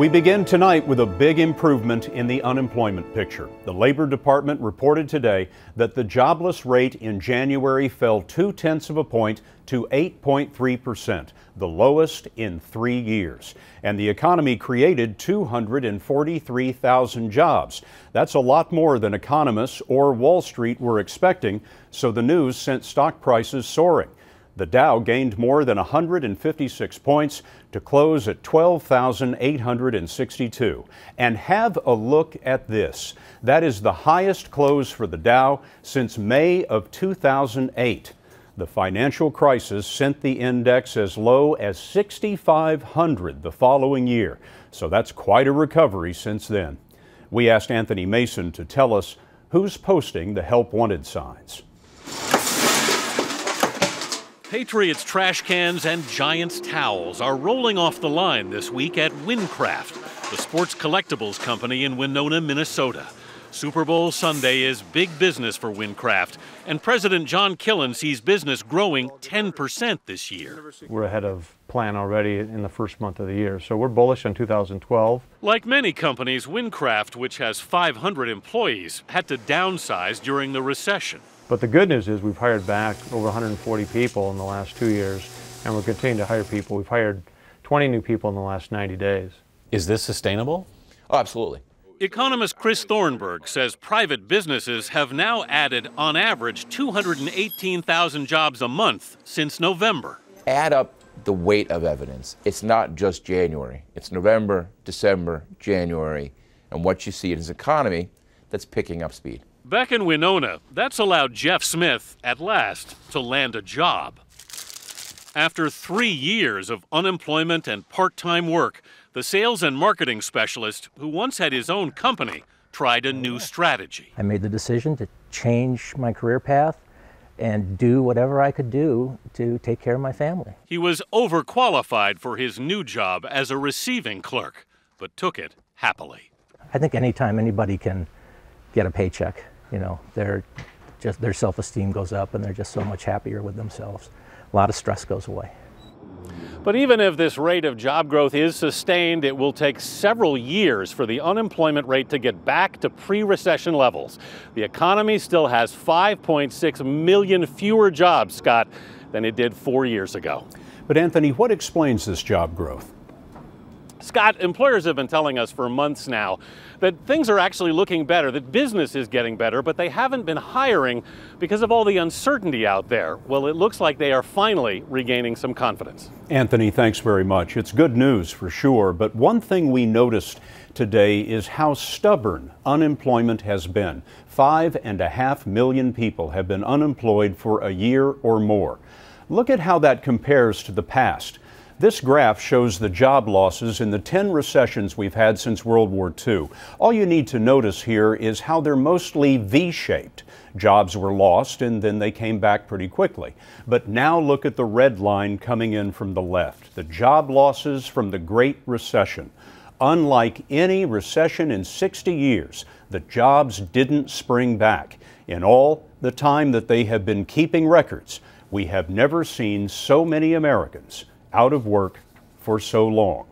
We begin tonight with a big improvement in the unemployment picture. The Labor Department reported today that the jobless rate in January fell 0.2 of a point to 8.3%, the lowest in 3 years. And the economy created 243,000 jobs. That's a lot more than economists or Wall Street were expecting, so the news sent stock prices soaring. The Dow gained more than 156 points to close at 12,862. And have a look at this. That is the highest close for the Dow since May of 2008. The financial crisis sent the index as low as 6,500 the following year. So that's quite a recovery since then. We asked Anthony Mason to tell us who's posting the help wanted signs. Patriots trash cans and Giants towels are rolling off the line this week at Wincraft, the sports collectibles company in Winona, Minnesota. Super Bowl Sunday is big business for Wincraft, and President John Killen sees business growing 10% this year. We're ahead of plan already in the first month of the year, so we're bullish on 2012. Like many companies, Wincraft, which has 500 employees, had to downsize during the recession. But the good news is we've hired back over 140 people in the last 2 years, and we're continuing to hire people. We've hired 20 new people in the last 90 days. Is this sustainable? Oh, absolutely. Economist Chris Thornburg says private businesses have now added, on average, 218,000 jobs a month since November. Add up the weight of evidence. It's not just January. It's November, December, January, and what you see is an economy that's picking up speed. Back in Winona, that's allowed Jeff Smith, at last, to land a job. After 3 years of unemployment and part-time work, the sales and marketing specialist, who once had his own company, tried a new strategy. I made the decision to change my career path and do whatever I could do to take care of my family. He was overqualified for his new job as a receiving clerk, but took it happily. I think anytime anybody can get a paycheck, you know, their self-esteem goes up and they're just so much happier with themselves. A lot of stress goes away. But even if this rate of job growth is sustained, it will take several years for the unemployment rate to get back to pre-recession levels. The economy still has 5.6 million fewer jobs, Scott, than it did 4 years ago. But Anthony, what explains this job growth? Scott, employers have been telling us for months now that things are actually looking better, that business is getting better, but they haven't been hiring because of all the uncertainty out there. Well, it looks like they are finally regaining some confidence. Anthony, thanks very much. It's good news for sure, but one thing we noticed today is how stubborn unemployment has been. 5.5 million people have been unemployed for a year or more. Look at how that compares to the past. This graph shows the job losses in the 10 recessions we've had since World War II. All you need to notice here is how they're mostly V-shaped. Jobs were lost and then they came back pretty quickly. But now look at the red line coming in from the left, the job losses from the Great Recession. Unlike any recession in 60 years, the jobs didn't spring back. In all the time that they have been keeping records, we have never seen so many Americans out of work for so long.